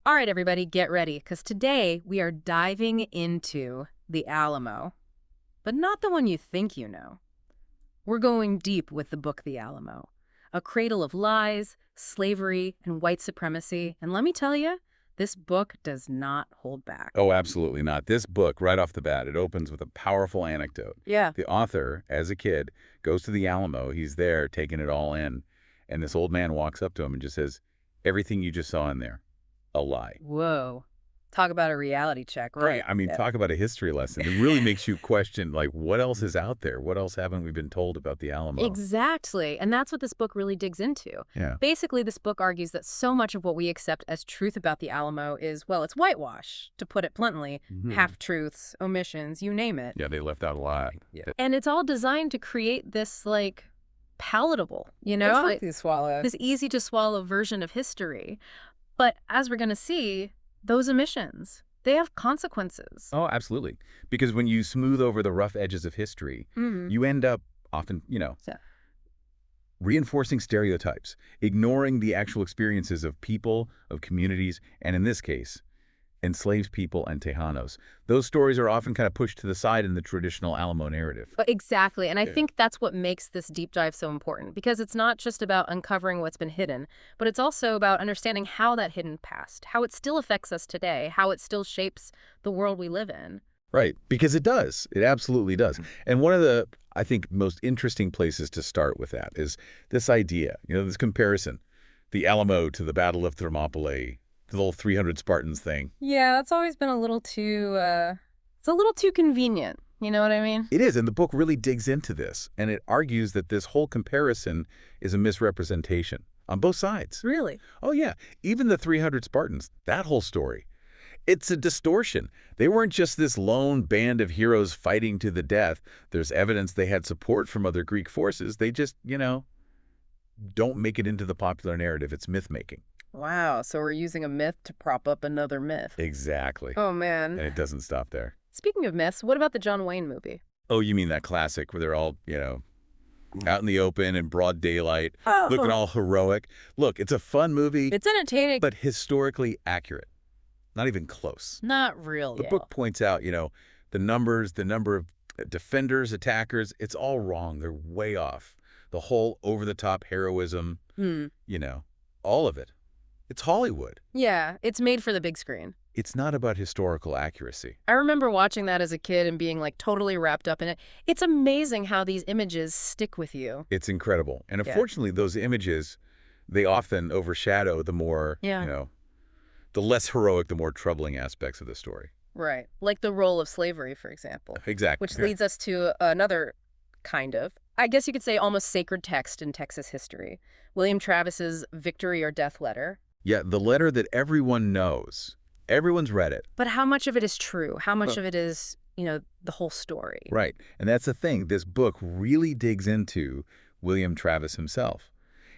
All right, everybody, get ready, because today we are diving into the Alamo, but not the one you think you know. We're going deep with the book The Alamo, a cradle of lies, slavery, and white supremacy. And let me tell you, this book does not hold back. Oh, absolutely not. This book, right off the bat, it opens with a powerful anecdote. Yeah. The author, as a kid, goes to the Alamo. He's there taking it all in. And this old man walks up to him and just says, everything you just saw in there, a lie. Whoa. Talk about a reality check, right? I mean, Yeah. talk about a history lesson. It really makes you question, like, what else is out there? What else haven't we been told about the Alamo? Exactly. And that's what this book really digs into. Yeah. Basically, this book argues that so much of what we accept as truth about the Alamo is, well, it's whitewash, to put it bluntly, half-truths, omissions, you name it. Yeah, they left out a lot. Yeah. And it's all designed to create this, like, palatable, you know? It's easy to swallow. This easy-to-swallow version of history. But as we're going to see, those omissions, they have consequences. Oh, absolutely. Because when you smooth over the rough edges of history, you end up often, Yeah. reinforcing stereotypes, ignoring the actual experiences of people, of communities, and in this case, enslaved people and Tejanos. Those stories are often kind of pushed to the side in the traditional Alamo narrative. Exactly. And I think that's what makes this deep dive so important, because it's not just about uncovering what's been hidden, but it's also about understanding how that hidden past, how it still affects us today, how it still shapes the world we live in. Right, because it does. It absolutely does. And one of the, I think, most interesting places to start with that is this idea, this comparison, the Alamo to the Battle of Thermopylae, the little 300 Spartans thing. Yeah, that's always been a little too, it's a little too convenient. You know what I mean? It is, and the book really digs into this, and it argues that this whole comparison is a misrepresentation on both sides. Really? Oh, yeah. Even the 300 Spartans, that whole story. It's a distortion. They weren't just this lone band of heroes fighting to the death. There's evidence they had support from other Greek forces. They just, don't make it into the popular narrative. It's myth-making. Wow, so we're using a myth to prop up another myth. Exactly. Oh, man. And it doesn't stop there. Speaking of myths, what about the John Wayne movie? Oh, you mean that classic where they're all, out in the open in broad daylight, looking all heroic? Look, it's a fun movie. It's entertaining. But historically accurate. Not even close. Not real. The book points out, the numbers, the number of defenders, attackers, it's all wrong. They're way off. The whole over-the-top heroism, all of it. It's Hollywood. Yeah, it's made for the big screen. It's not about historical accuracy. I remember watching that as a kid and being like totally wrapped up in it. It's amazing how these images stick with you. It's incredible. And unfortunately, those images, they often overshadow the more, the less heroic, the more troubling aspects of the story. Right. Like the role of slavery, for example. Exactly. Which leads us to another kind of, I guess you could say, almost sacred text in Texas history. William Travis's Victory or Death letter. Yeah, the letter that everyone knows. Everyone's read it. But how much of it is true? How much of it is, the whole story? Right. And that's the thing. This book really digs into William Travis himself.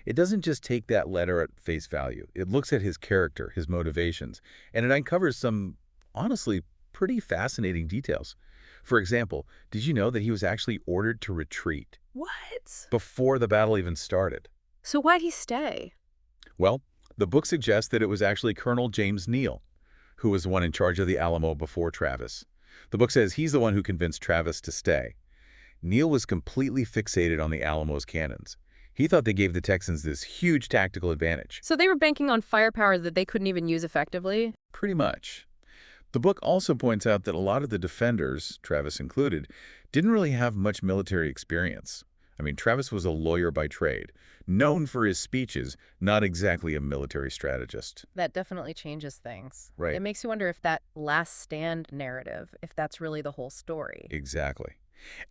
It doesn't just take that letter at face value. It looks at his character, his motivations, and it uncovers some, honestly, pretty fascinating details. For example, did you know that he was actually ordered to retreat? What? Before the battle even started. So why'd he stay? Well, the book suggests that it was actually Colonel James Neal, who was the one in charge of the Alamo before Travis. The book says he's the one who convinced Travis to stay. Neal was completely fixated on the Alamo's cannons. He thought they gave the Texans this huge tactical advantage. So they were banking on firepower that they couldn't even use effectively? Pretty much. The book also points out that a lot of the defenders, Travis included, didn't really have much military experience. I mean, Travis was a lawyer by trade, known for his speeches, not exactly a military strategist. That definitely changes things. Right. It makes you wonder if that last stand narrative, if that's really the whole story. Exactly.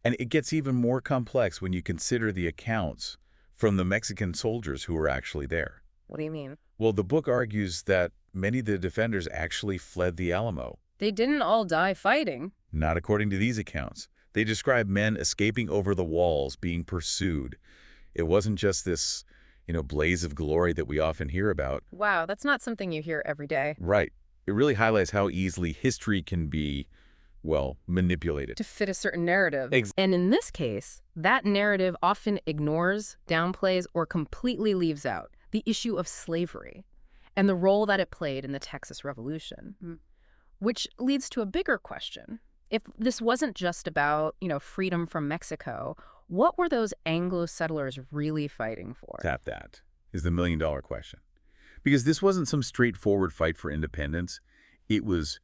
And it gets even more complex when you consider the accounts from the Mexican soldiers who were actually there. What do you mean? Well, the book argues that many of the defenders actually fled the Alamo. They didn't all die fighting. Not according to these accounts. They describe men escaping over the walls, being pursued. It wasn't just this, blaze of glory that we often hear about. Wow, that's not something you hear every day. Right. It really highlights how easily history can be, manipulated. To fit a certain narrative. And in this case, that narrative often ignores, downplays, or completely leaves out the issue of slavery. and the role that it played in the Texas Revolution. Which leads to a bigger question. If this wasn't just about, freedom from Mexico, what were those Anglo settlers really fighting for? That is the million-dollar question. Because this wasn't some straightforward fight for independence. It was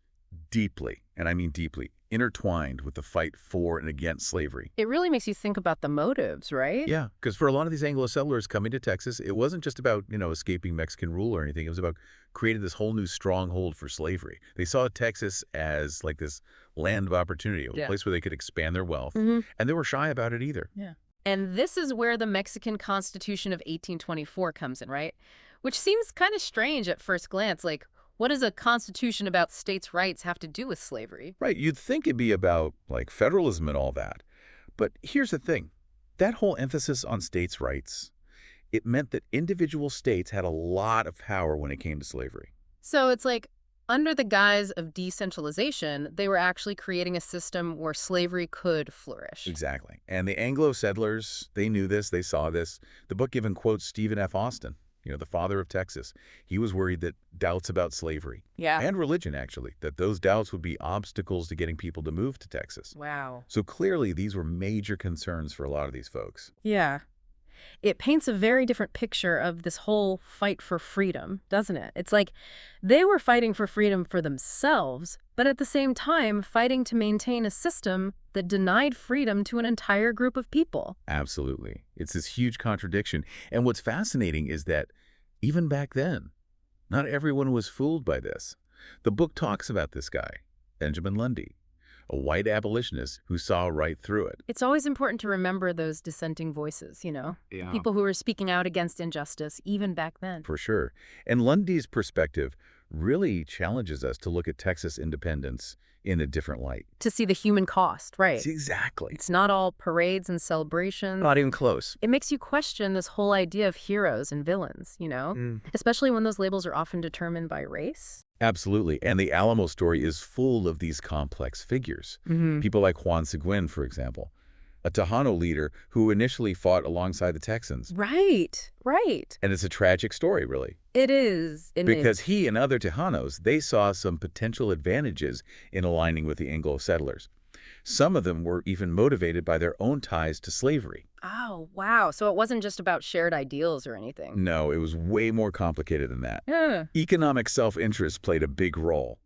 deeply, and I mean deeply, intertwined with the fight for and against slavery. It really makes you think about the motives, right? Yeah, because for a lot of these Anglo settlers coming to Texas, it wasn't just about, escaping Mexican rule or anything. It was about creating this whole new stronghold for slavery. They saw Texas as like this land of opportunity, a place where they could expand their wealth. And they were shy about it either. Yeah. And this is where the Mexican Constitution of 1824 comes in, right? Which seems kind of strange at first glance. Like, what does a constitution about states' rights have to do with slavery? Right. You'd think it'd be about, like, federalism and all that. But here's the thing. That whole emphasis on states' rights, it meant that individual states had a lot of power when it came to slavery. So it's like, under the guise of decentralization, they were actually creating a system where slavery could flourish. Exactly. And the Anglo settlers, they knew this, they saw this. The book even quotes Stephen F. Austin, the father of Texas. He was worried that doubts about slavery and religion, actually, that those doubts would be obstacles to getting people to move to Texas. Wow. So clearly, these were major concerns for a lot of these folks. Yeah. It paints a very different picture of this whole fight for freedom, doesn't it? It's like they were fighting for freedom for themselves, but at the same time fighting to maintain a system that denied freedom to an entire group of people. Absolutely. It's this huge contradiction. And what's fascinating is that even back then, not everyone was fooled by this. The book talks about this guy, Benjamin Lundy, a white abolitionist who saw right through it. It's always important to remember those dissenting voices, people who were speaking out against injustice, even back then. For sure. And Lundy's perspective really challenges us to look at Texas independence in a different light. To see the human cost, right? Exactly. It's not all parades and celebrations. Not even close. It makes you question this whole idea of heroes and villains, Especially when those labels are often determined by race. Absolutely. And the Alamo story is full of these complex figures. People like Juan Seguin, for example, a Tejano leader who initially fought alongside the Texans. Right. And it's a tragic story, really. It is. Because he and other Tejanos, they saw some potential advantages in aligning with the Anglo settlers. Some of them were even motivated by their own ties to slavery. Oh, wow. So it wasn't just about shared ideals or anything. No, it was way more complicated than that. Yeah. Economic self-interest played a big role,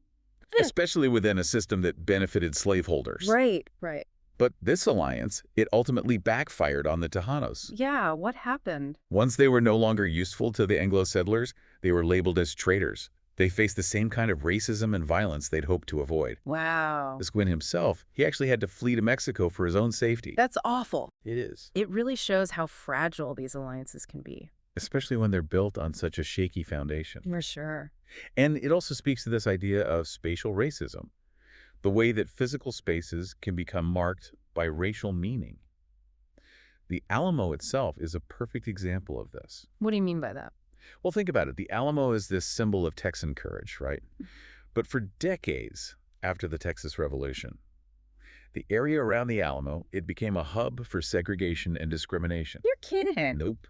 especially within a system that benefited slaveholders. Right. But this alliance, it ultimately backfired on the Tejanos. Yeah, what happened? Once they were no longer useful to the Anglo settlers, they were labeled as traitors. They faced the same kind of racism and violence they'd hoped to avoid. Wow. Seguin himself, he actually had to flee to Mexico for his own safety. That's awful. It is. It really shows how fragile these alliances can be. Especially when they're built on such a shaky foundation. For sure. And it also speaks to this idea of spatial racism, the way that physical spaces can become marked by racial meaning. The Alamo itself is a perfect example of this. What do you mean by that? Well, think about it. The Alamo is this symbol of Texan courage, right? But for decades after the Texas Revolution, the area around the Alamo, it became a hub for segregation and discrimination. You're kidding. Nope.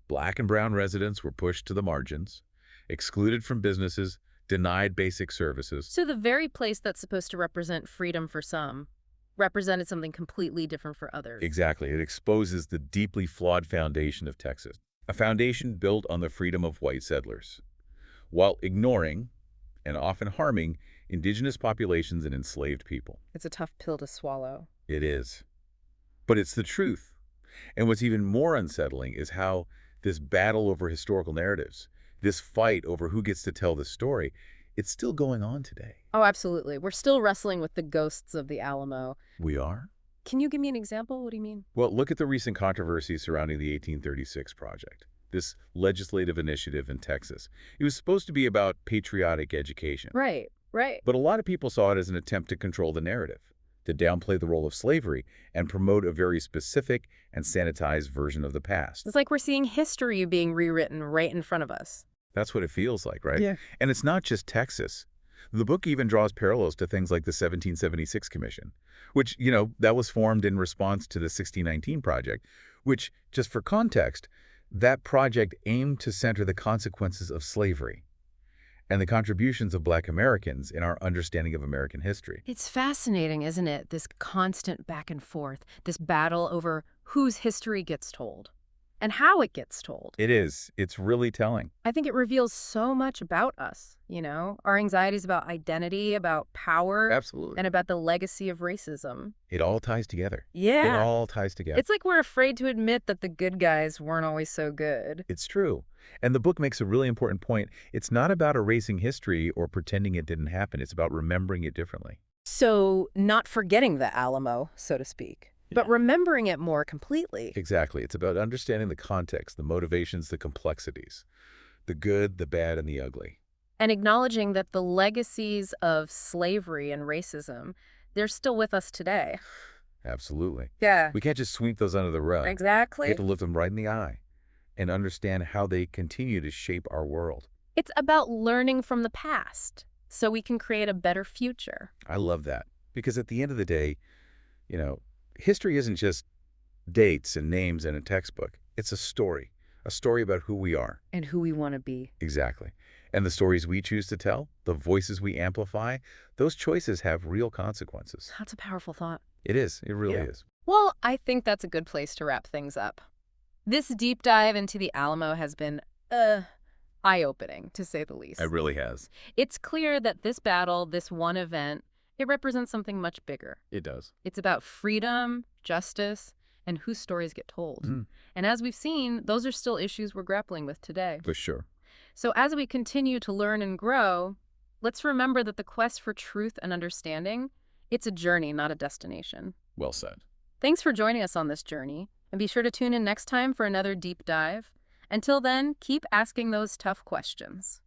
Black and brown residents were pushed to the margins, excluded from businesses, denied basic services. So the very place that's supposed to represent freedom for some represented something completely different for others. Exactly. It exposes the deeply flawed foundation of Texas, a foundation built on the freedom of white settlers, while ignoring and often harming indigenous populations and enslaved people. It's a tough pill to swallow. It is. But it's the truth. And what's even more unsettling is how this battle over historical narratives, this fight over who gets to tell the story, it's still going on today. Oh, absolutely. We're still wrestling with the ghosts of the Alamo. We are? Can you give me an example? What do you mean? Well, look at the recent controversy surrounding the 1836 Project, this legislative initiative in Texas. It was supposed to be about patriotic education. Right. But a lot of people saw it as an attempt to control the narrative, to downplay the role of slavery and promote a very specific and sanitized version of the past. It's like we're seeing history being rewritten right in front of us. That's what it feels like, right? Yeah. And it's not just Texas. The book even draws parallels to things like the 1776 Commission, which, that was formed in response to the 1619 Project, which, just for context, that project aimed to center the consequences of slavery. and the contributions of Black Americans in our understanding of American history. It's fascinating, isn't it? This constant back and forth, this battle over whose history gets told and how it gets told. It is. It's really telling. I think it reveals so much about us, our anxieties about identity, about power, Absolutely. and about the legacy of racism. It all ties together. Yeah. It all ties together. It's like we're afraid to admit that the good guys weren't always so good. It's true. And the book makes a really important point. It's not about erasing history or pretending it didn't happen. It's about remembering it differently. So not forgetting the Alamo, so to speak, but remembering it more completely. Exactly. It's about understanding the context, the motivations, the complexities, the good, the bad, and the ugly. And acknowledging that the legacies of slavery and racism, they're still with us today. Absolutely. Yeah. We can't just sweep those under the rug. Exactly. We have to look them right in the eye and understand how they continue to shape our world. It's about learning from the past so we can create a better future. I love that. Because at the end of the day, history isn't just dates and names in a textbook. It's a story about who we are. And who we want to be. Exactly. And the stories we choose to tell, the voices we amplify, those choices have real consequences. That's a powerful thought. It is. It really is. Well, I think that's a good place to wrap things up. This deep dive into the Alamo has been eye-opening, to say the least. It really has. It's clear that this battle, this one event, it represents something much bigger. It does. It's about freedom, justice, and whose stories get told. And as we've seen, those are still issues we're grappling with today. For sure. So as we continue to learn and grow, let's remember that the quest for truth and understanding, it's a journey, not a destination. Well said. Thanks for joining us on this journey, and be sure to tune in next time for another deep dive. Until then, keep asking those tough questions.